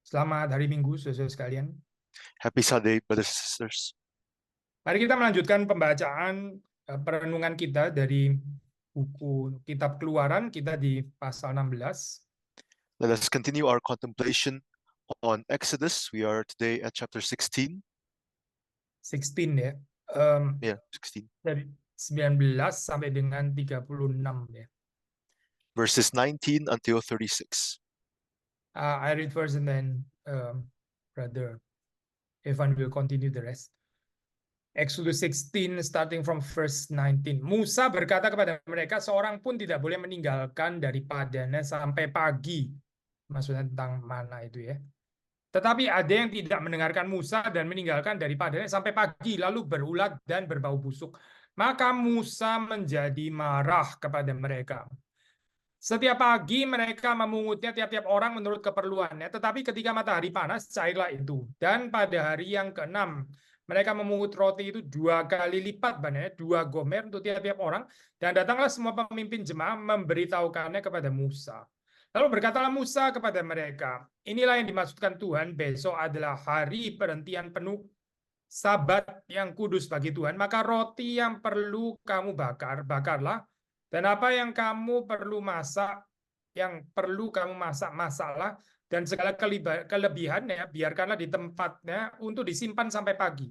Selamat hari Minggu, saudara sekalian. Happy Sunday, brothers and sisters. Mari kita melanjutkan pembacaan perenungan kita dari buku Kitab Keluaran, kita di pasal 16. Let us continue our contemplation on Exodus. We are today at chapter 16. 16 ya. 16. Dari 19 sampai dengan 36 ya. Verses 19 until 36. I read first and then Brother Evan will continue the rest. Exodus 16 starting from verse 19. Musa berkata kepada mereka, seorang pun tidak boleh meninggalkan daripadanya sampai pagi. Maksudnya tentang mana itu ya. Tetapi ada yang tidak mendengarkan Musa dan meninggalkan daripadanya sampai pagi, lalu berulat dan berbau busuk. Maka Musa menjadi marah kepada mereka. Setiap pagi mereka memungutnya tiap-tiap orang menurut keperluannya. Tetapi ketika matahari panas, cairlah itu. Dan pada hari yang ke-6, mereka memungut roti itu 2 kali lipat banyaknya, 2 gomer untuk tiap-tiap orang. Dan datanglah semua pemimpin jemaah memberitahukannya kepada Musa. Lalu berkatalah Musa kepada mereka, inilah yang dimaksudkan Tuhan, besok adalah hari perhentian penuh, Sabat yang kudus bagi Tuhan. Maka roti yang perlu kamu bakar, bakarlah. Dan apa yang kamu perlu masak, masaklah. Dan segala kelebihannya, biarkanlah di tempatnya untuk disimpan sampai pagi.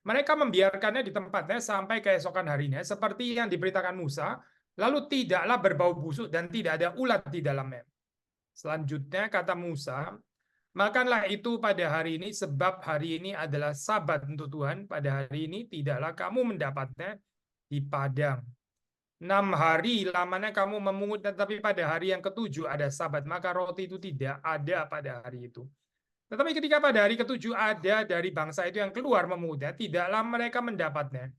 Mereka membiarkannya di tempatnya sampai keesokan harinya, seperti yang diberitakan Musa, lalu tidaklah berbau busuk dan tidak ada ulat di dalamnya. Selanjutnya kata Musa, makanlah itu pada hari ini, sebab hari ini adalah Sabat untuk Tuhan. Pada hari ini tidaklah kamu mendapatnya di padang. 6 hari lamanya kamu memungut, tetapi pada hari yang ke-7 ada Sabat, maka roti itu tidak ada pada hari itu. Tetapi ketika pada hari ke-7 ada dari bangsa itu yang keluar memungutnya, tidaklah mereka mendapatnya.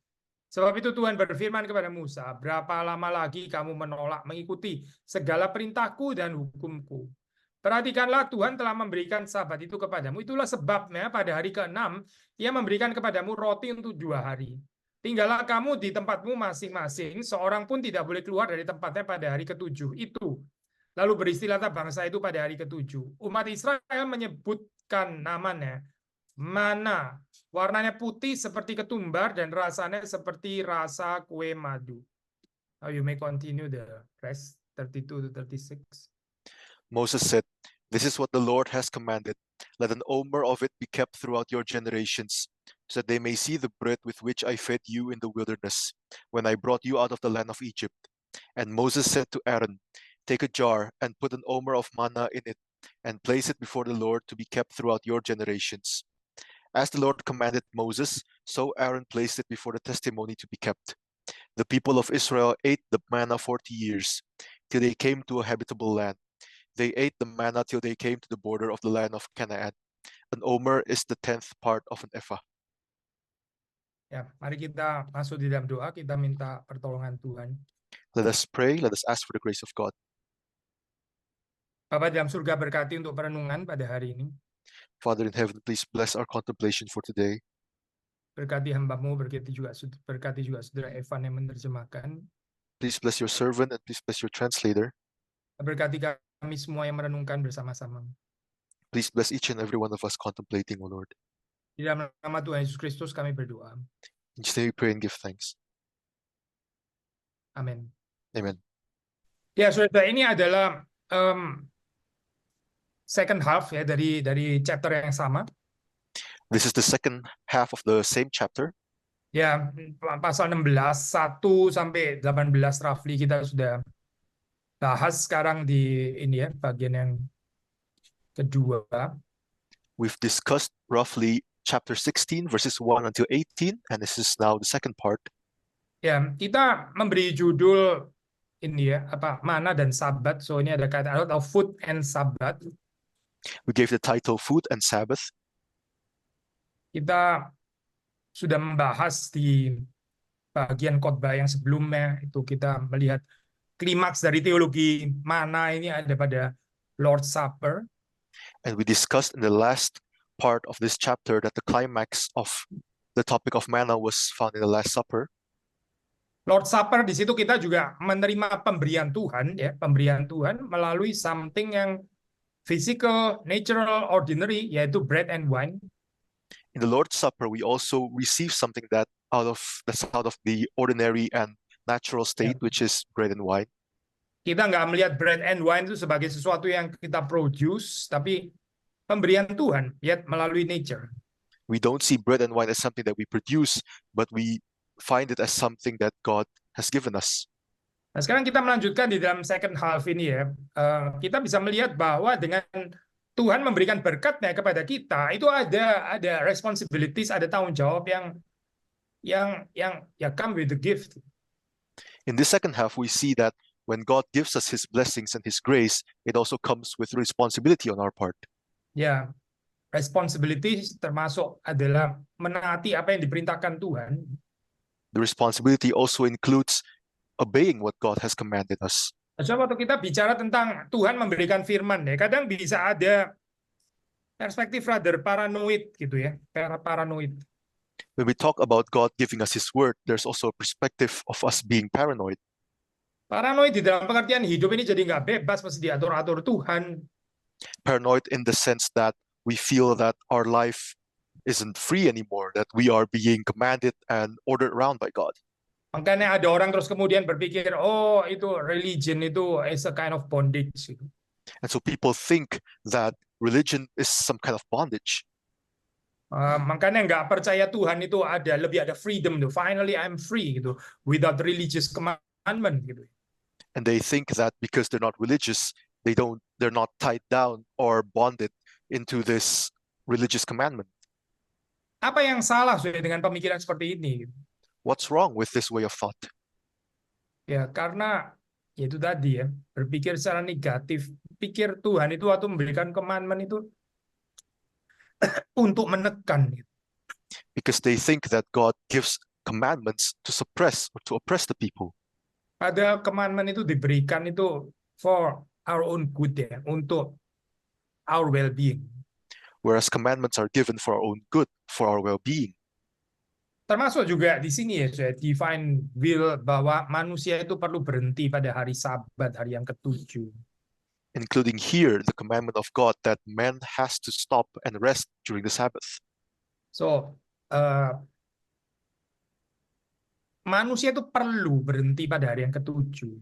Sebab itu Tuhan berfirman kepada Musa, berapa lama lagi kamu menolak mengikuti segala perintahku dan hukumku? Perhatikanlah, Tuhan telah memberikan Sabat itu kepadamu. Itulah sebabnya pada hari ke-6 Ia memberikan kepadamu roti untuk 2 hari. Tinggallah kamu di tempatmu masing-masing, seorang pun tidak boleh keluar dari tempatnya pada hari ke-7 itu. Lalu beristilahlah bangsa itu pada hari ke-7. Umat Israel menyebutkan namanya mana. Warnanya putih seperti ketumbar dan rasanya seperti rasa kue madu. Now you may continue the rest, 32 to 36. Moses said, "This is what the Lord has commanded. Let an omer of it be kept throughout your generations, so that they may see the bread with which I fed you in the wilderness, when I brought you out of the land of Egypt." And Moses said to Aaron, "Take a jar and put an omer of manna in it, and place it before the Lord to be kept throughout your generations." As the Lord commanded Moses, so Aaron placed it before the testimony to be kept. The people of Israel ate the manna 40 years, till they came to a habitable land. They ate the manna till they came to the border of the land of Canaan. An omer is the 10th part of an ephah. Ya, mari kita masuk di dalam doa, kita minta pertolongan Tuhan. Let us pray, let us ask for the grace of God. Bapa dalam surga, berkati untuk perenungan pada hari ini. Father in heaven, please bless our contemplation for today. Berkati hamba-Mu, berkati juga saudara Evan yang menerjemahkan. Please bless your servant and please bless your translator. Berkati kami semua yang merenungkan bersama-sama. Please bless each and every one of us contemplating, O Lord. Di dalam nama Tuhan Yesus Kristus kami berdoa. In Jesus' name we pray and give thanks. Amin. Amen. Ya, saudara, ini adalah second half ya dari chapter yang sama. This is the second half of the same chapter. Ya, pasal 16, 1 sampai 18 roughly kita sudah bahas sekarang di ini ya, bagian yang kedua. We've discussed roughly chapter 16 verses 1 until 18, and this is now the second part. Ya, kita memberi judul ini ya, mana dan Sabat. So ini ada kata atau food and Sabat. We gave the title Food and Sabbath. Kita sudah membahas di bagian khotbah yang sebelumnya, itu kita melihat klimaks dari teologi mana ini ada pada Lord's Supper. And we discussed in the last part of this chapter that the climax of the topic of manna was found in the Last Supper. Lord's Supper, di situ kita juga menerima pemberian Tuhan ya, pemberian Tuhan melalui something yang physical, natural, ordinary, yaitu bread and wine. In the Lord's Supper, we also receive something that's out of the ordinary and natural state, which is bread and wine. Kita nggak melihat bread and wine itu sebagai sesuatu yang kita produce, tapi pemberian Tuhan, yet melalui nature. We don't see bread and wine as something that we produce, but we find it as something that God has given us. Nah, sekarang kita melanjutkan di dalam second half ini ya. Kita bisa melihat bahwa dengan Tuhan memberikan berkatnya kepada kita, itu ada responsibilities, ada tanggung jawab yang come with the gift. In this second half, we see that when God gives us His blessings and His grace, it also comes with responsibility on our part. Ya, responsibility termasuk adalah menaati apa yang diperintahkan Tuhan. The responsibility also includes obeying what God has commanded us. So, waktu kita bicara tentang Tuhan memberikan firman, ya kadang bisa ada perspektif rather paranoid gitu ya, paranoid. When we talk about God giving us His word, there's also a perspective of us being paranoid. Paranoid di dalam pengertian hidup ini jadi nggak bebas, mesti diatur-atur Tuhan. Paranoid in the sense that we feel that our life isn't free anymore, that we are being commanded and ordered around by God. Makanya ada orang terus kemudian berpikir, oh itu religion itu is a kind of bondage. And so people think that religion is some kind of bondage. Makanya nggak percaya Tuhan itu lebih ada freedom tuh. Finally I'm free gitu, without religious commandment gitu. And they think that because they're not religious, they're not tied down or bonded into this religious commandment. Apa yang salah dengan pemikiran seperti ini? What's wrong with this way of thought? Ya, karena itu tadi ya, berpikir secara negatif. Pikir Tuhan itu waktu memberikan commandment itu untuk menekan. Because they think that God gives commandments to suppress or to oppress the people. Ada commandment itu diberikan itu for our own good ya, untuk our well-being. Whereas commandments are given for our own good, for our well-being. Termasuk juga di sini ya, divine will, bahwa manusia itu perlu berhenti pada hari Sabat, hari yang ke-7. Including here the commandment of God that man has to stop and rest during the Sabbath. So, manusia itu perlu berhenti pada hari yang ke-7.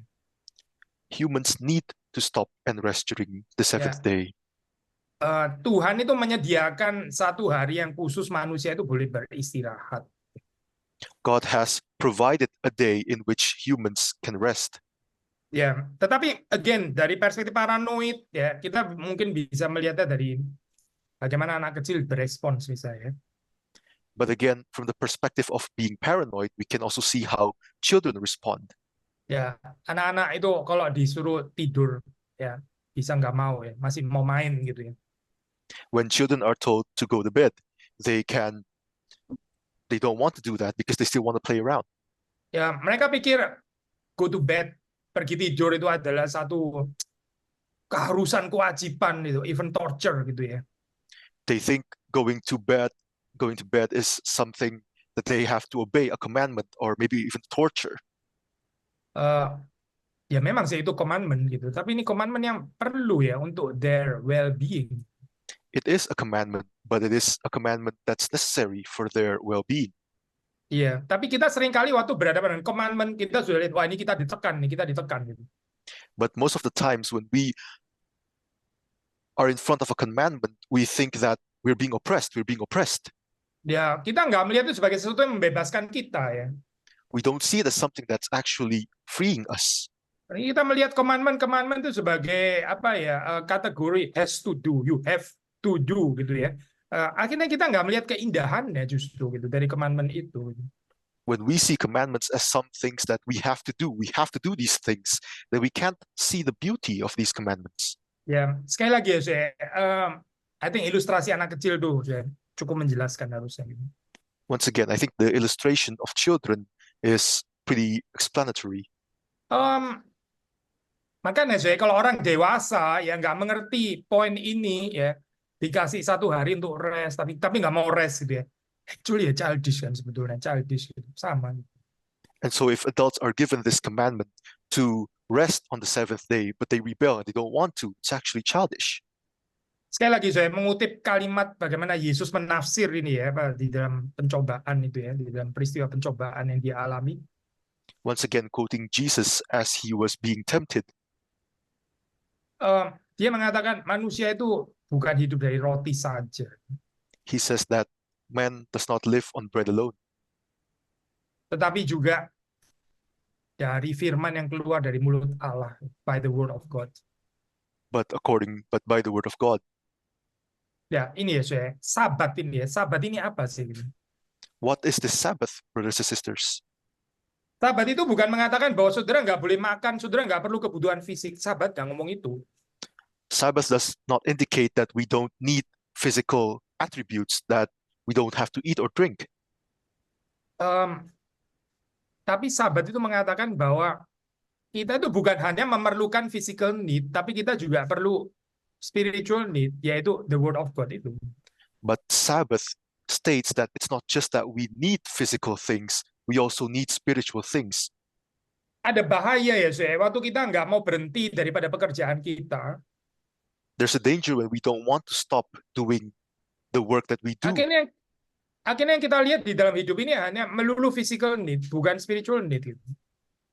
Humans need to stop and rest during the seventh day. Tuhan itu menyediakan satu hari yang khusus manusia itu boleh beristirahat. God has provided a day in which humans can rest. Ya, tetapi again dari perspektif paranoid ya, kita mungkin bisa melihatnya dari bagaimana anak kecil berespons misalnya. But again, from the perspective of being paranoid, we can also see how children respond. Ya, anak-anak itu kalau disuruh tidur ya bisa nggak mau ya, masih mau main gitu ya. When children are told to go to bed, they don't want to do that because they still want to play around. Ya, mereka pikir go to bed, pergi tidur itu adalah satu keharusan, kewajiban itu, even torture gitu ya. They think going to bed is something that they have to obey, a commandment or maybe even torture. Ya memang sih itu commandment gitu, tapi ini commandment yang perlu ya untuk their well-being. It is a commandment, but it is a commandment that's necessary for their well-being. Iya, tapi kita seringkali waktu berhadapan dengan commandment, kita sudah lihat, wah ini kita ditekan gitu. But most of the times when we are in front of a commandment, we think that we're being oppressed. Ya, kita nggak melihat itu sebagai sesuatu yang membebaskan kita ya. We don't see it as something that's actually freeing us. Kita melihat commandment itu sebagai apa ya, kategori has to do, you have to do gitu ya. Akhirnya kita nggak melihat keindahannya justru gitu dari commandment itu. When we see commandments as some things that we have to do these things, that we can't see the beauty of these commandments. Ya, sekali lagi ya, I think ilustrasi anak kecil tuh ya, cukup menjelaskan harusnya. Once again, I think the illustration of children is pretty explanatory. Makanya saya kalau orang dewasa ya nggak mengerti poin ini ya, dikasih satu hari untuk rest tapi nggak mau rest gitu ya. Actually ya childish kan sebetulnya, childish gitu. Sama. And so if adults are given this commandment to rest on the seventh day, but they rebel and they don't want to, it's actually childish. Sekali lagi saya mengutip kalimat bagaimana Yesus menafsir ini ya, Pak, di dalam pencobaan itu ya, di dalam peristiwa pencobaan yang dia alami. Once again, quoting Jesus as he was being tempted. Dia mengatakan manusia itu bukan hidup dari roti saja, He says that man does not live on bread alone, tetapi juga dari firman yang keluar dari mulut Allah, by the word of God. but by the word of God. Ya, ini ya saya, Sabat ini ya. Sabat ini apa sih? What is the Sabbath, brothers and sisters? Sabat itu bukan mengatakan bahwa saudara nggak boleh makan, saudara nggak perlu kebutuhan fisik. Sabat nggak ngomong itu. Sabbath does not indicate that we don't need physical attributes, that we don't have to eat or drink. Tapi Sabat itu mengatakan bahwa kita itu bukan hanya memerlukan physical need, tapi kita juga perlu spiritual need, yaitu the word of God itu. But Sabbath states that it's not just that we need physical things, we also need spiritual things. Ada bahaya ya, saya. Waktu kita nggak mau berhenti daripada pekerjaan kita, There's a danger when we don't want to stop doing the work that we do. akhirnya yang kita lihat di dalam hidup ini hanya melulu physical need, bukan spiritual need. Gitu.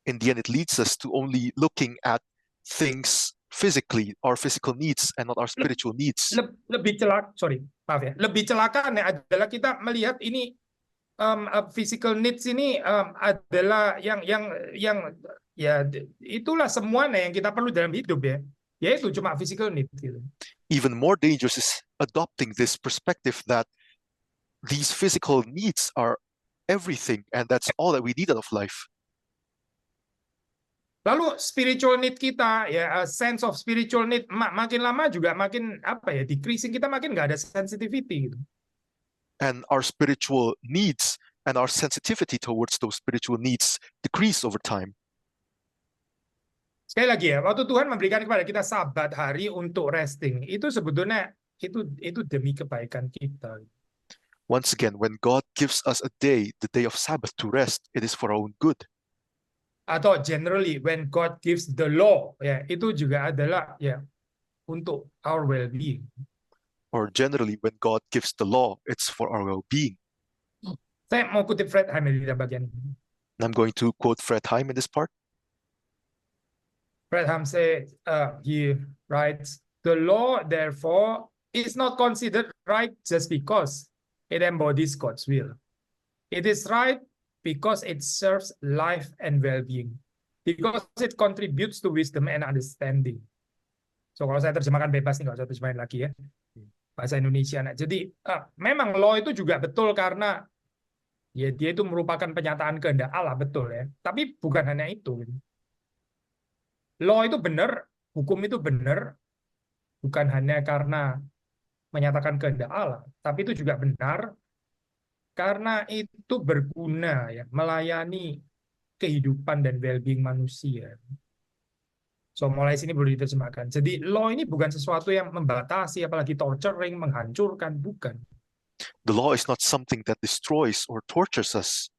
In the end, it leads us to only looking at things physically, our physical needs, and not our spiritual needs. Lebih celakanya adalah kita melihat ini physical needs ini adalah yang ya itulah semuanya yang kita perlu dalam hidup ya, yaitu cuma physical need. Gitu. Even more dangerous is adopting this perspective that these physical needs are everything, and that's all that we need out of life. Lalu spiritual need kita ya, sense of spiritual need makin lama juga makin decreasing, kita makin nggak ada sensitivity gitu. And our spiritual needs and our sensitivity towards those spiritual needs decrease over time. Sekali lagi ya, waktu Tuhan memberikan kepada kita Sabat hari untuk resting, itu sebetulnya itu demi kebaikan kita. Once again, when God gives us a day, the day of Sabbath to rest, it is for our own good. Atau generally when God gives the law, ya itu juga adalah ya untuk our well-being. Or generally when God gives the law, it's for our well-being. Saya mau kutip Fred Heim di bagian ini. And I'm going to quote Fred Heim in this part. Fred Heim said, he writes, "The law, therefore, is not considered right just because it embodies God's will. It is right because it serves life and well-being, because it contributes to wisdom and understanding." So kalau saya terjemahkan bebas nih, nggak usah terjemahin lagi ya, bahasa Indonesia. Nah, jadi memang law itu juga betul karena ya dia itu merupakan penyataan kehendak Allah, betul ya. Tapi bukan hanya itu. Law itu benar, hukum itu benar, bukan hanya karena menyatakan kehendak Allah, tapi itu juga benar karena itu berguna ya, melayani kehidupan dan well-being manusia. So mulai sini boleh diterjemahkan. Jadi law ini bukan sesuatu yang membatasi, apalagi torturing, menghancurkan, bukan. The law is not something that destroys or tortures us.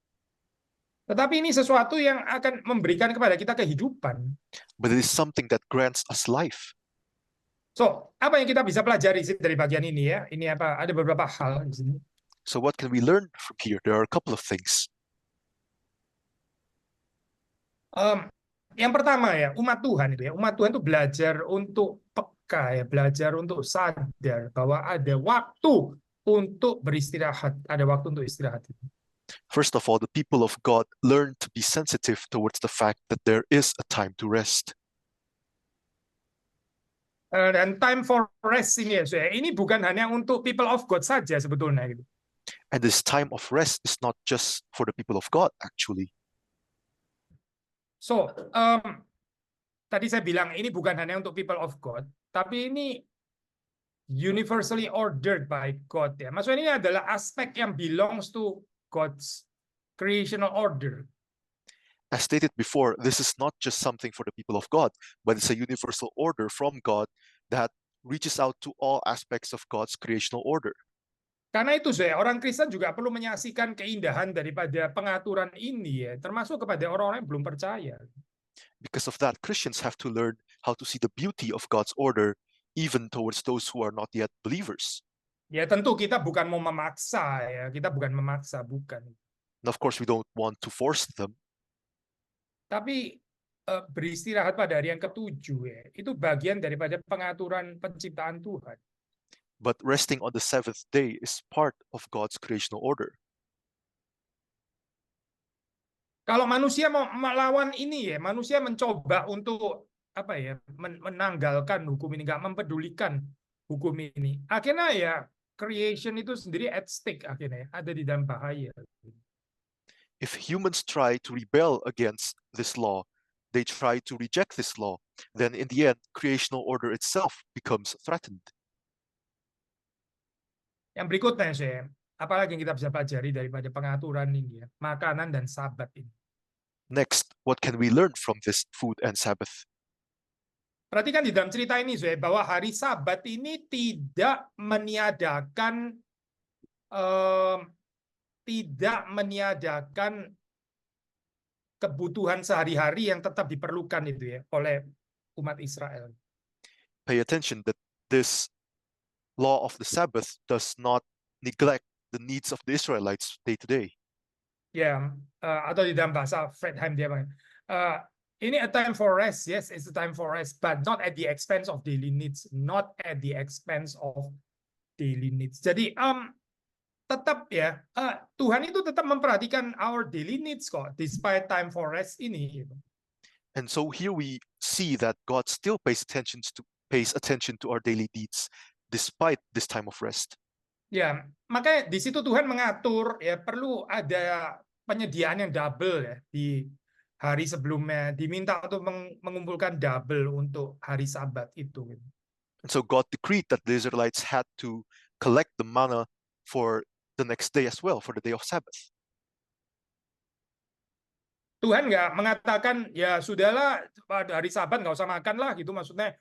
Tetapi ini sesuatu yang akan memberikan kepada kita kehidupan. But it is something that grants us life. So apa yang kita bisa pelajari dari bagian ini ya? Ini apa? Ada beberapa hal di sini. So what can we learn from here? There are a couple of things. Yang pertama ya, umat Tuhan itu ya, umat Tuhan itu belajar untuk peka ya, belajar untuk sadar bahwa ada waktu untuk beristirahat, ada waktu untuk istirahat. First of all, the people of God learn to be sensitive towards the fact that there is a time to rest. Dan time for rest ini ya, ini bukan hanya untuk people of God saja sebetulnya gitu. And this time of rest is not just for the people of God, actually. So, tadi saya bilang ini bukan hanya untuk people of God, tapi ini universally ordered by God ya. Maksudnya ini adalah aspek yang belongs to God's creational order. As stated before, this is not just something for the people of God, but it's a universal order from God that reaches out to all aspects of God's creational order. Karena itu saya, orang Kristen juga perlu menyaksikan keindahan daripada pengaturan ini ya, termasuk kepada orang-orang yang belum percaya. Because of that, Christians have to learn how to see the beauty of God's order, even towards those who are not yet believers. Ya tentu kita bukan mau memaksa ya, kita bukan memaksa, bukan. And of course, we don't want to force them, Tapi beristirahat pada hari yang ketujuh ya, itu bagian daripada pengaturan penciptaan Tuhan. but resting on the seventh day is part of God's creational order. Kalau manusia mau melawan ini ya, manusia mencoba untuk apa ya, menanggalkan hukum ini, nggak mempedulikan hukum ini. Akhirnya ya creation itu sendiri at stake, akhirnya ya, ada di dalam bahaya. If humans try to rebel against this law, they try to reject this law, then in the end, creational order itself becomes threatened. Yang berikutnya saya, apalagi yang kita bisa pelajari daripada pengaturan ini ya, makanan dan Sabat ini. Next, what can we learn from this food and Sabbath? Perhatikan di dalam cerita ini saya, bahwa hari Sabat ini tidak meniadakan kebutuhan sehari-hari yang tetap diperlukan itu ya oleh umat Israel. Pay attention that this law of the Sabbath does not neglect the needs of the Israelites day to day. Ya, atau di dalam bahasa Fredheim dia bilang, ini a time for rest, yes, it's a time for rest, but not at the expense of daily needs, not at the expense of daily needs. Jadi tetap ya, Tuhan itu tetap memperhatikan our daily needs kok, despite time for rest ini. And so here we see that God still pays attention to our daily needs despite this time of rest. Ya, makanya di situ Tuhan mengatur ya, perlu ada penyediaan yang double ya di hari sebelumnya, diminta untuk mengumpulkan double untuk hari Sabat itu. And so God decreed that the Israelites had to collect the manna for the next day as well, for the day of Sabbath. Tuhan nggak mengatakan ya sudahlah pada hari Sabat nggak usah makan lah gitu, maksudnya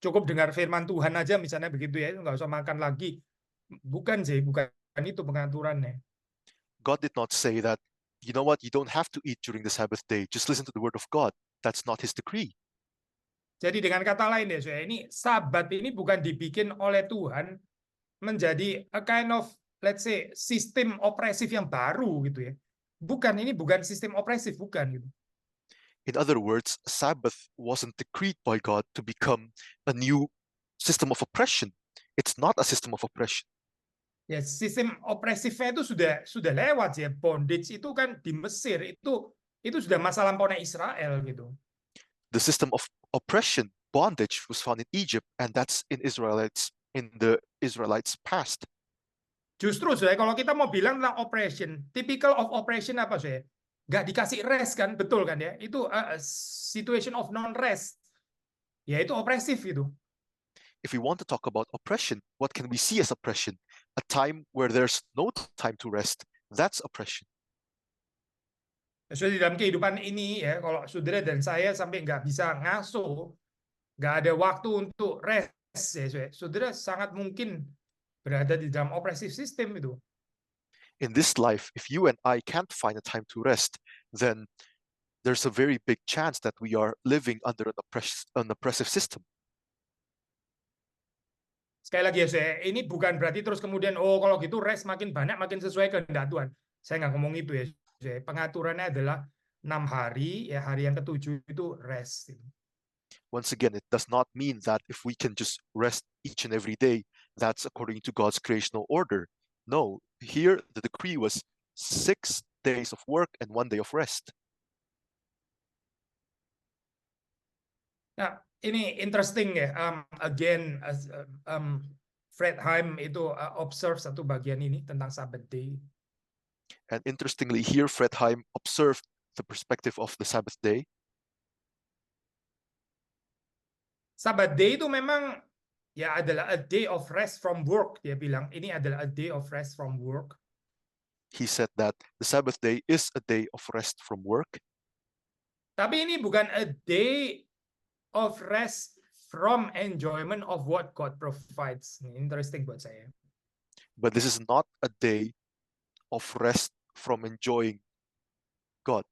cukup dengar firman Tuhan aja misalnya begitu ya, nggak usah makan lagi. Bukan sih, bukan itu pengaturannya. God did not say that, you know what, you don't have to eat during the Sabbath day, just listen to the word of God. That's not his decree. Jadi dengan kata lain ya, saya ini Sabat ini bukan dibikin oleh Tuhan menjadi a kind of, let's say, sistem opresif yang baru gitu ya. Bukan, ini bukan sistem opresif, bukan gitu. In other words, Sabbath wasn't decreed by God to become a new system of oppression. It's not a system of oppression. Ya, sistem opresifnya itu sudah lewat ya. Bondage itu kan di Mesir, itu sudah masa lampaunya Israel gitu. The system of oppression, bondage, was found in Egypt, and that's in the Israelites' past. Justru saya kalau kita mau bilang tentang oppression, typical of oppression apa saya? Nggak dikasih rest kan, betul kan ya? Itu situation of non-rest. Ya itu opresif itu. If we want to talk about oppression, what can we see as oppression? A time where there's no time to rest. That's oppression. So, di dalam kehidupan ini ya, kalau saudara dan saya sampai nggak bisa ngasuh, nggak ada waktu untuk rest ya, saudara sangat mungkin berada di dalam oppressive system itu. In this life, if you and I can't find a time to rest, then there's a very big chance that we are living under an oppressive system. Sekali lagi ya, saya ini bukan berarti terus kemudian kalau gitu rest makin banyak makin sesuai kehendak Tuhan. Saya nggak ngomong itu ya. Pengaturannya adalah 6 hari, ya hari yang ketujuh itu rest. Once again, it does not mean that if we can just rest each and every day, that's according to God's creational order. No, here the decree was 6 days of work and 1 day of rest. Nah, ini interesting ya. Again, Fredheim itu observe satu bagian ini tentang Sabbath day. And interestingly, here Fredheim observed the perspective of the Sabbath day. Sabbath day itu memang ya adalah a day of rest from work. Dia bilang ini adalah a day of rest from work. He said that the Sabbath day is a day of rest from work. Tapi ini bukan a day of rest from enjoyment of what God provides. Interesting buat saya. But this is not a day of rest from enjoying God.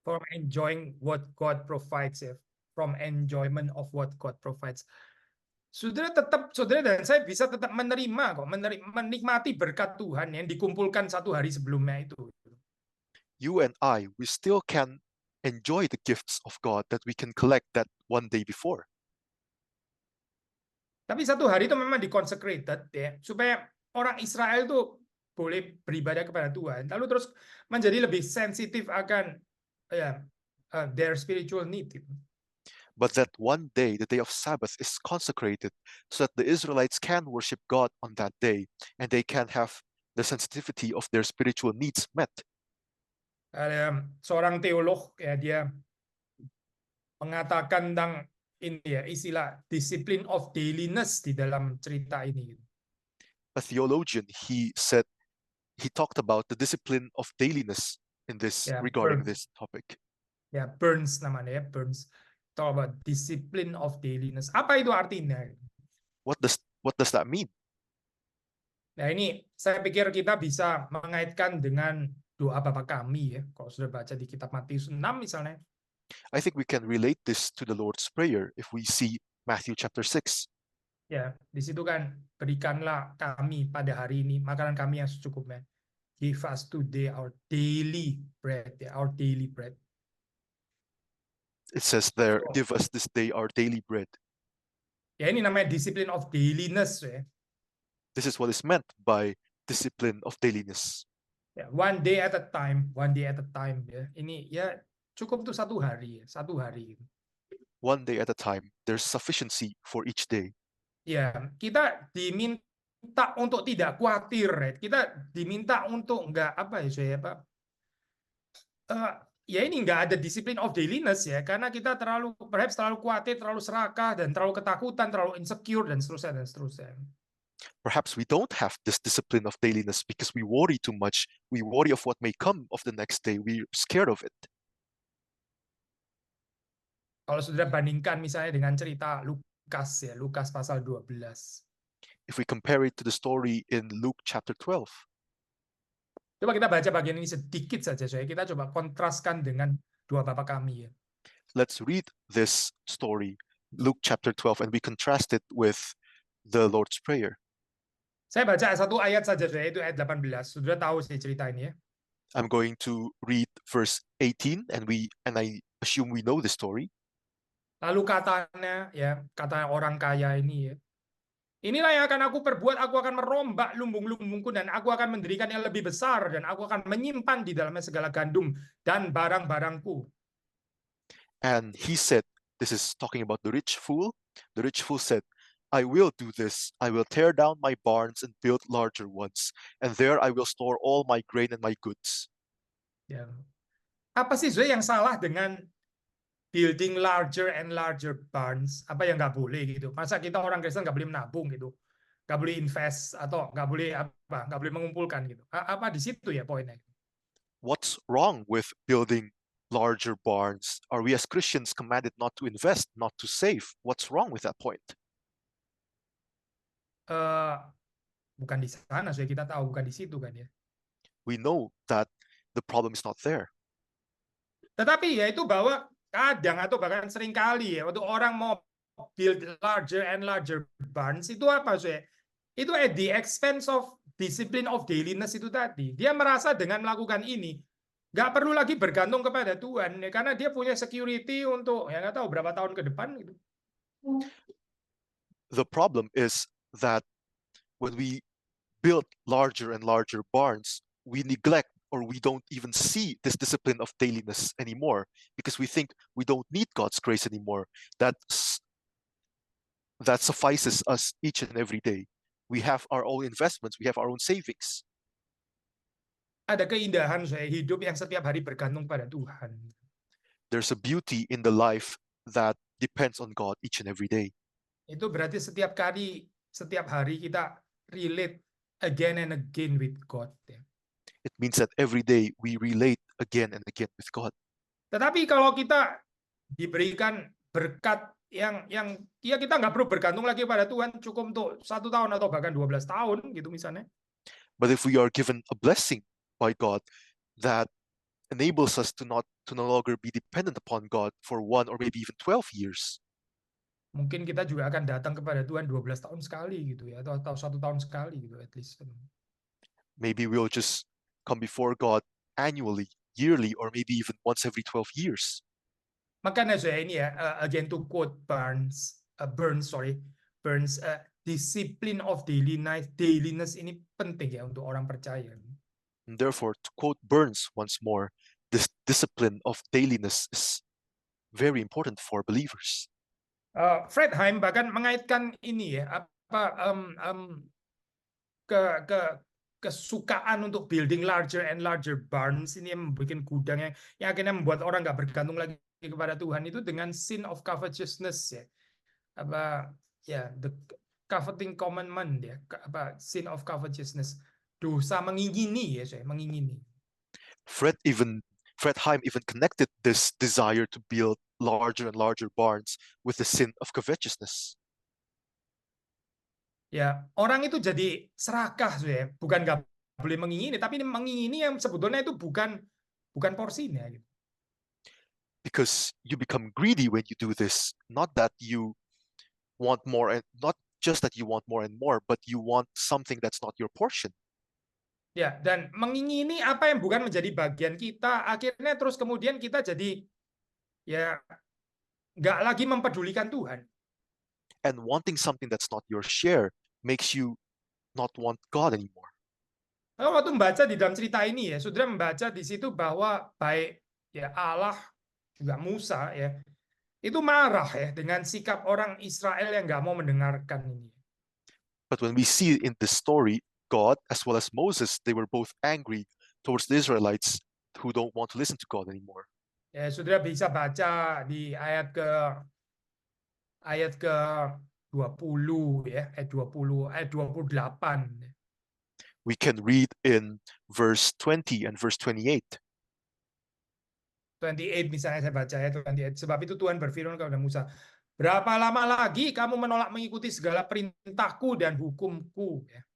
From enjoying what God provides, from enjoyment of what God provides. saudara dan saya bisa tetap menerima kok, menikmati berkat Tuhan yang dikumpulkan satu hari sebelumnya itu. You and I, we still can enjoy the gifts of God that we can collect that one day before. Tapi satu hari itu memang di-consecrated ya, supaya orang Israel itu boleh beribadah kepada Tuhan, lalu terus menjadi lebih sensitif akan ya their spiritual need. But that one day, the day of Sabbath, is consecrated so that the Israelites can worship God on that day and they can have the sensitivity of their spiritual needs met. Seorang teolog ya, dia mengatakan tentang ini ya, istilah discipline of dailiness di dalam cerita ini. A theologian, he talked about the discipline of dailiness in this Ya, regarding Burns. this topic. Ya, Burns namanya ya, Burns. Talk about discipline of dailiness. Apa itu artinya? What does that mean? Nah, ini saya pikir kita bisa mengaitkan dengan doa Bapa kami ya. Kalau sudah baca di kitab Matius 6 misalnya. I think we can relate this to the Lord's Prayer if we see Matthew chapter 6. Ya, di situ kan, berikanlah kami pada hari ini makanan kami yang secukupnya. Give us today our daily bread, ya, our daily bread. It says there, give us this day our daily bread. Ya, ini namanya discipline of dailiness ya. This is what is meant by discipline of dailiness. Ya, one day at a time, one day at a time ya. Ini ya cukup tuh satu hari ya, satu hari. One day at a time. There's sufficiency for each day. Ya, kita diminta untuk tidak khawatir, ya. Kita diminta untuk nggak apa ya saya Pak. Ya ini nggak ada disiplin of dailiness ya, karena kita terlalu khawatir, terlalu serakah, dan terlalu ketakutan, terlalu insecure, dan seterusnya, dan seterusnya. Perhaps we don't have this discipline of dailiness because we worry too much. We worry of what may come of the next day. We're scared of it. Kalau sudah bandingkan misalnya dengan cerita Lukas ya, Lukas pasal 12. If we compare it to the story in Luke chapter 12. Coba kita baca bagian ini sedikit saja, saya. Kita coba kontraskan dengan doa Bapa kami ya. Let's read this story, Luke chapter 12, and we contrast it with the Lord's Prayer. Saya baca satu ayat saja, saya, itu ayat 18. Sudah tahu sih cerita ini ya. I'm going to read verse 18, and I assume we know the story. Lalu kata orang kaya ini ya. Inilah yang akan aku perbuat, aku akan merombak lumbung-lumbungku dan aku akan mendirikan yang lebih besar dan aku akan menyimpan di dalamnya segala gandum dan barang-barangku. And he said, this is talking about the rich fool. The rich fool said, I will do this. I will tear down my barns and build larger ones, and there I will store all my grain and my goods. Ya. Apa sih sebenarnya yang salah dengan building larger and larger barns? Apa yang nggak boleh gitu? Masa kita orang Kristen nggak boleh menabung gitu? Nggak boleh invest atau nggak boleh mengumpulkan gitu? Apa di situ ya poinnya? What's wrong with building larger barns? Are we as Christians commanded not to invest, not to save? What's wrong with that point? Bukan di sana, so kita tahu bukan di situ kan ya. We know that the problem is not there. Tetapi ya itu bahwa kadang atau bahkan sering kali ya, waktu orang mau build larger and larger barns itu apa sih? Itu at the expense of discipline of dailiness itu tadi. Dia merasa dengan melakukan ini nggak perlu lagi bergantung kepada Tuhan ya, karena dia punya security untuk ya nggak tahu berapa tahun ke depan gitu. The problem is that when we build larger and larger barns, we neglect or we don't even see this discipline of dailiness anymore because we think we don't need God's grace anymore. That suffices us each and every day. We have our own investments, we have our own savings. Ada keindahan saya hidup yang setiap hari bergantung pada Tuhan. There's a beauty in the life that depends on God each and every day. Itu berarti setiap hari kita relate again and again with God. It means that every day we relate again and again with God. Tetapi kalau kita diberikan berkat yang ya kita nggak perlu bergantung lagi pada Tuhan, cukup untuk 1 tahun atau bahkan 12 tahun gitu misalnya. But if we are given a blessing by God that enables us to no longer be dependent upon God for 1 or maybe even 12 years. Mungkin kita juga akan datang kepada Tuhan 12 tahun sekali gitu ya, atau 1 tahun sekali gitu at least. Maybe we'll just come before God annually, yearly, or maybe even once every 12 years. Makanya saya ini ya, again to quote Burns, discipline of dailiness ini penting ya untuk orang percaya. And therefore, to quote Burns once more, this discipline of dailiness is very important for believers. Fredheim bahkan mengaitkan ini ya, ke kesukaan untuk building larger and larger barns ini yang membuat gudang yang akhirnya membuat orang nggak bergantung lagi kepada Tuhan itu dengan sin of covetousness ya, the coveting commandment ya, sin of covetousness, dosa mengingini ya, saya mengingini. Fredheim even connected this desire to build larger and larger barns with the sin of covetousness. Ya, orang itu jadi serakah, ya. Bukan nggak boleh mengingini, tapi mengingini yang sebetulnya itu bukan porsinya. Gitu. Because you become greedy when you do this, not that you want more, and not just that you want more and more, but you want something that's not your portion. Ya, dan mengingini apa yang bukan menjadi bagian kita, akhirnya terus kemudian kita jadi ya nggak lagi mempedulikan Tuhan. And wanting something that's not your share makes you not want God anymore. Waktu membaca di dalam cerita ini ya, saudara membaca di situ bahwa baik ya Allah juga Musa ya, itu marah ya dengan sikap orang Israel yang nggak mau mendengarkan ini. But when we see in this story, God as well as Moses, they were both angry towards the Israelites who don't want to listen to God anymore. Ya, saudara bisa baca di ayat ke 20 ya, ayat 28. We can read in verse 20 and verse 28. 28 misalnya saya baca ya, 28. Sebab itu Tuhan berfirman kepada Musa, berapa lama lagi kamu menolak mengikuti segala perintahku dan hukumku? Ya.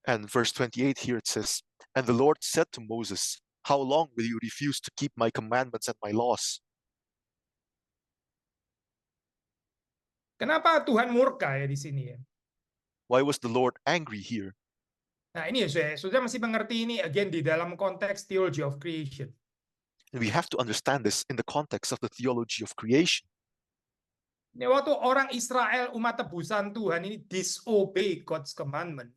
And verse 28 here it says, and the Lord said to Moses, how long will you refuse to keep my commandments and my laws? Kenapa Tuhan murka ya di sini ya? Why was the Lord angry here? Nah ini ya, saudara mesti mengerti ini again di dalam konteks theology of creation. And we have to understand this in the context of the theology of creation. Ini waktu orang Israel umat tebusan Tuhan ini disobey God's commandment.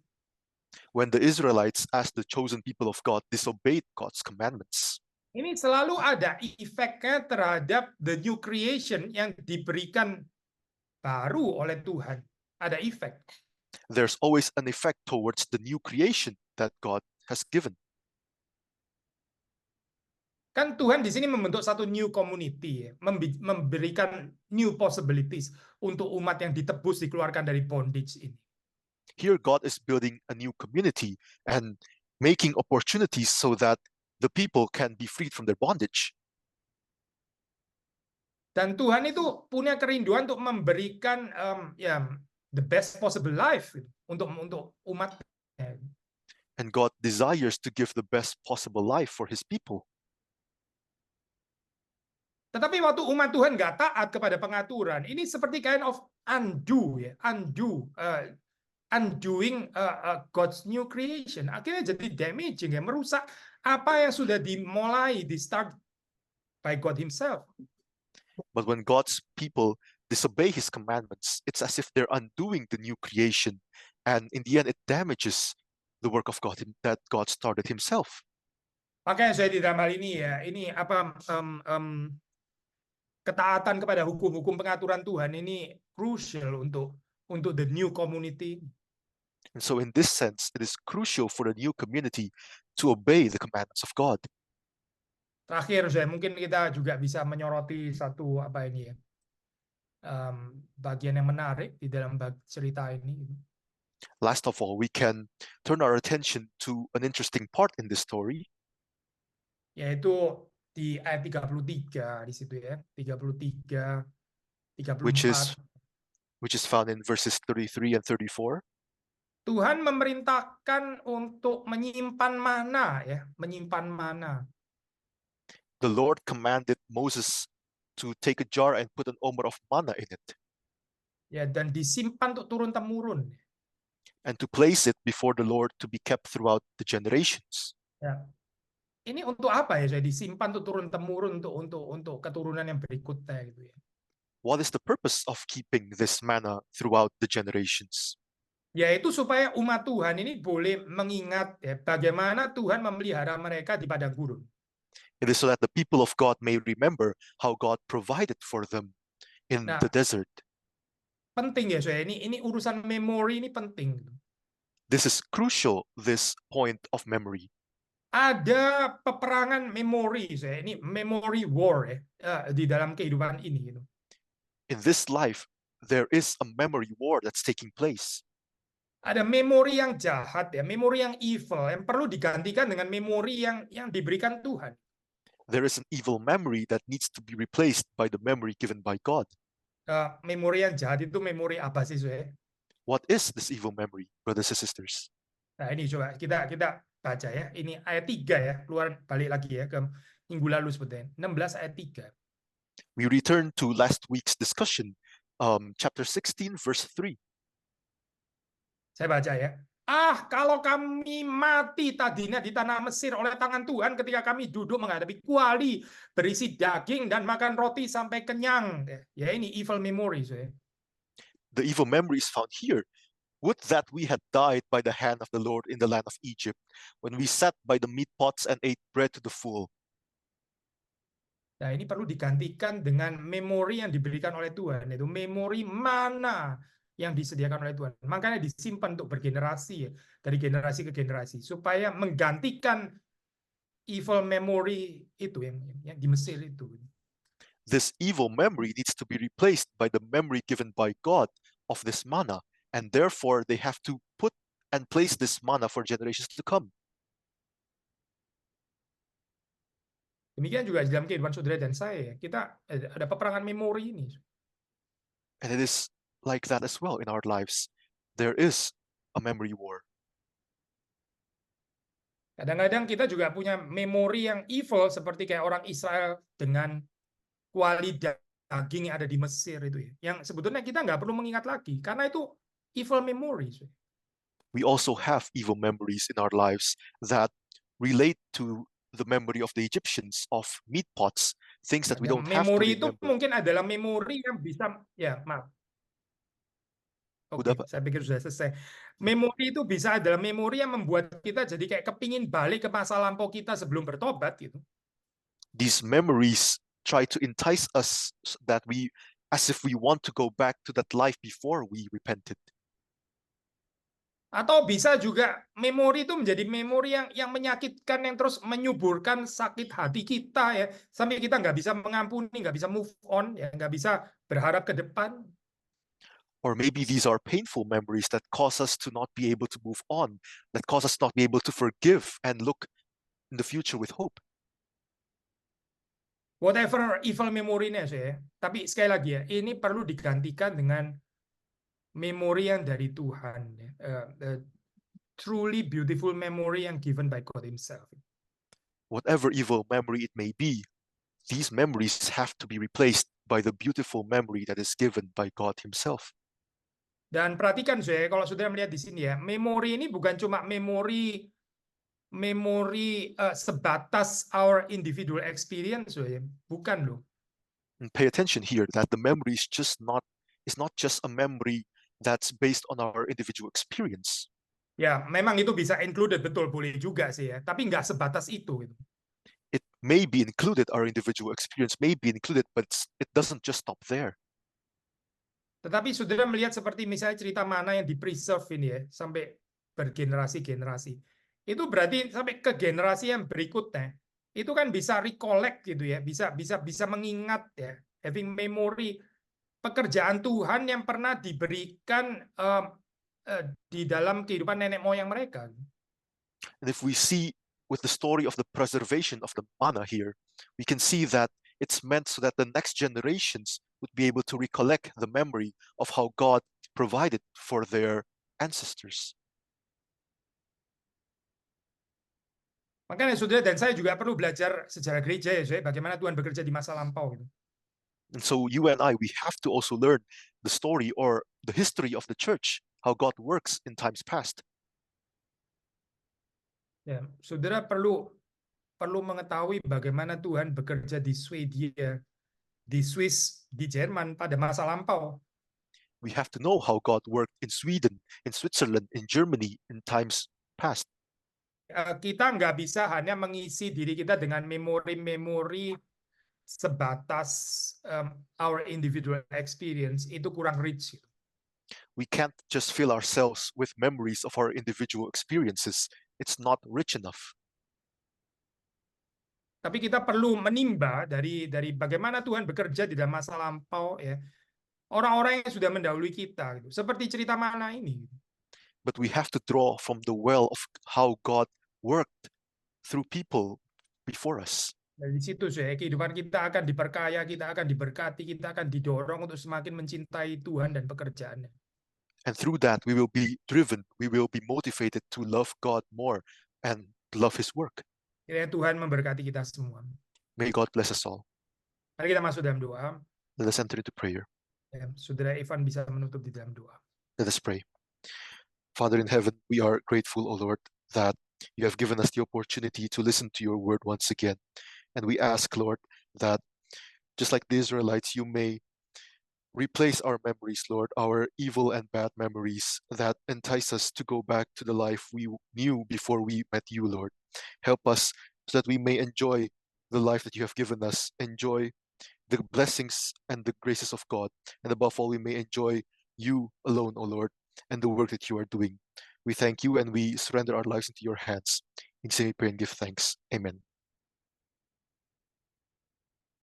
When the Israelites, as the chosen people of God, disobeyed God's commandments. Ini selalu ada efeknya terhadap the new creation yang diberikan baru oleh Tuhan. Ada efek. There's always an effect towards the new creation that God has given. Kan Tuhan di sini membentuk satu new community, ya, memberikan new possibilities untuk umat yang ditebus dikeluarkan dari bondage ini. Here God is building a new community and making opportunities so that the people can be freed from their bondage. Dan Tuhan itu punya kerinduan untuk memberikan the best possible life untuk umat. And God desires to give the best possible life for his people. Tetapi waktu umat Tuhan nggak taat kepada pengaturan, ini seperti kind of undoing God's new creation. Akhirnya jadi damaging, ya, merusak apa yang sudah dimulai, di start by God Himself. But when God's people disobey his commandments, it's as if they're undoing the new creation. And in the end, it damages the work of God that God started himself. Makanya saya di dalam hal ini ya, ini ketaatan kepada hukum-hukum pengaturan Tuhan ini crucial untuk the new community. And so in this sense, it is crucial for the new community to obey the commandments of God. Terakhir, mungkin kita juga bisa menyoroti satu bagian yang menarik di dalam cerita ini. Last of all, we can turn our attention to an interesting part in this story. Yaitu di ayat 33 di situ ya, 33, 34. Which is found in verses 33 and 34. Tuhan memerintahkan untuk menyimpan mana ya, menyimpan mana. The Lord commanded Moses to take a jar and put an omer of manna in it. Ya, dan disimpan untuk turun-temurun. and to place it before the Lord to be kept throughout the generations. Ya. Ini untuk apa ya? Saya disimpan untuk turun-temurun untuk keturunan yang berikutnya gitu ya. What is the purpose of keeping this manna throughout the generations? Yaitu supaya umat Tuhan ini boleh mengingat ya, bagaimana Tuhan memelihara mereka di padang gurun. It is so that the people of God may remember how God provided for them in Nah, the desert. penting ya saya ini urusan memori ini penting. This is crucial, this point of memory. Ada peperangan memori saya ini memory war ya di dalam kehidupan ini gitu. In this life, there is a memory war that's taking place. Ada memori yang jahat ya, memori yang evil yang perlu digantikan dengan memori yang diberikan Tuhan. There is an evil memory that needs to be replaced by the memory given by God. Memori yang jahat itu memori apa sih saya? What is this evil memory, brothers and sisters? Nah, ini coba kita baca ya. Ini ayat 3 ya, keluar balik lagi ya ke minggu lalu sebetulnya. 16 ayat 3. We return to last week's discussion, chapter 16, verse 3. Saya baca ya. Kalau kami mati tadinya di tanah Mesir oleh tangan Tuhan ketika kami duduk menghadapi kuali berisi daging dan makan roti sampai kenyang. Ya ini evil memory saya. The evil memory is found here. Would that we had died by the hand of the Lord in the land of Egypt, when we sat by the meat pots and ate bread to the full. Nah, ini perlu digantikan dengan memori yang diberikan oleh Tuhan, yaitu memori mana yang disediakan oleh Tuhan. Makanya disimpan untuk bergenerasi ya, dari generasi ke generasi supaya menggantikan evil memory itu yang di Mesir itu. This evil memory needs to be replaced by the memory given by God of this manna, and therefore they have to put and place this manna for generations to come. Demikian juga dalam kehidupan saudara dan saya, kita ada peperangan memori ini. And it is like that as well in our lives. There is a memory war. Kadang-kadang kita juga punya memori yang evil seperti kayak orang Israel dengan kuali daging yang ada di Mesir itu ya. Yang sebetulnya kita nggak perlu mengingat lagi karena itu evil memories. We also have evil memories in our lives that relate to the memory of the Egyptians of meat pots, things that we don't have to Memori itu remember. mungkin adalah memori yang bisa ya maaf. Oke, saya pikir sudah selesai. Memori itu bisa adalah memori yang membuat kita jadi kayak kepingin balik ke masa lampau kita sebelum bertobat gitu. These memories try to entice us that we, as if we want to go back to that life before we repented. Atau bisa juga memori itu menjadi memori yang menyakitkan, yang terus menyuburkan sakit hati kita ya, sampai kita nggak bisa mengampuni, nggak bisa move on, ya nggak bisa berharap ke depan. Or maybe these are painful memories that cause us to not be able to move on, that cause us not be able to forgive and look in the future with hope. Whatever evil memory-nya saya, tapi sekali lagi ya, ini perlu digantikan dengan memori yang dari Tuhan, ya. Truly beautiful memory yang given by God Himself. Whatever evil memory it may be, these memories have to be replaced by the beautiful memory that is given by God Himself. Dan perhatikan saya, kalau saudara melihat di sini ya, memori ini bukan cuma memori sebatas our individual experience, ya. Bukan loh. And pay attention here that the memory is not just a memory that's based on our individual experience. Ya, memang itu bisa included, betul, boleh juga sih ya. Tapi nggak sebatas itu. Gitu. It may be included, our individual experience may be included, but it doesn't just stop there. Tetapi saudara melihat seperti misalnya cerita mana yang di-preserve ini ya, sampai bergenerasi-generasi. Itu berarti sampai ke generasi yang berikutnya, itu kan bisa recollect gitu ya, bisa mengingat ya, having memory pekerjaan Tuhan yang pernah diberikan di dalam kehidupan nenek moyang mereka. And if we see with the story of the preservation of the manna here, we can see that it's meant so that the next generations would be able to recollect the memory of how God provided for their ancestors. Makanya saudara dan saya juga perlu belajar sejarah gereja ya, saya bagaimana Tuhan bekerja di masa lampau gitu. And so you and I, we have to also learn the story or the history of the church, how God works in times past. Ya, saudara perlu mengetahui bagaimana Tuhan bekerja di Swedia, di Swiss, di Jerman pada masa lampau. We have to know how God worked in Sweden, in Switzerland, in Germany in times past. Kita nggak bisa hanya mengisi diri kita dengan memori-memori sebatas our individual experience, itu kurang rich. We can't just fill ourselves with memories of our individual experiences. It's not rich enough. Tapi kita perlu menimba dari bagaimana Tuhan bekerja di dalam masa lampau, ya. Orang-orang yang sudah mendahului kita, gitu. Seperti cerita Mana ini. But we have to draw from the well of how God worked through people before us. Dari situ ya, kehidupan kita akan diperkaya, kita akan diberkati, kita akan didorong untuk semakin mencintai Tuhan dan pekerjaannya. And through that, we will be driven, we will be motivated to love God more and love His work. Kiranya Tuhan memberkati kita semua. May God bless us all. Mari kita masuk dalam doa. Let us enter into prayer. Ya, Saudara Ivan bisa menutup di dalam doa. Let us pray. Father in heaven, we are grateful, O Lord, that you have given us the opportunity to listen to your word once again. And we ask, Lord, that just like the Israelites, you may replace our memories, Lord, our evil and bad memories that entice us to go back to the life we knew before we met you, Lord. Help us so that we may enjoy the life that you have given us, enjoy the blessings and the graces of God, and above all, we may enjoy you alone, O Lord, and the work that you are doing. We thank you and we surrender our lives into your hands. In Jesus' name we pray and give thanks. Amen.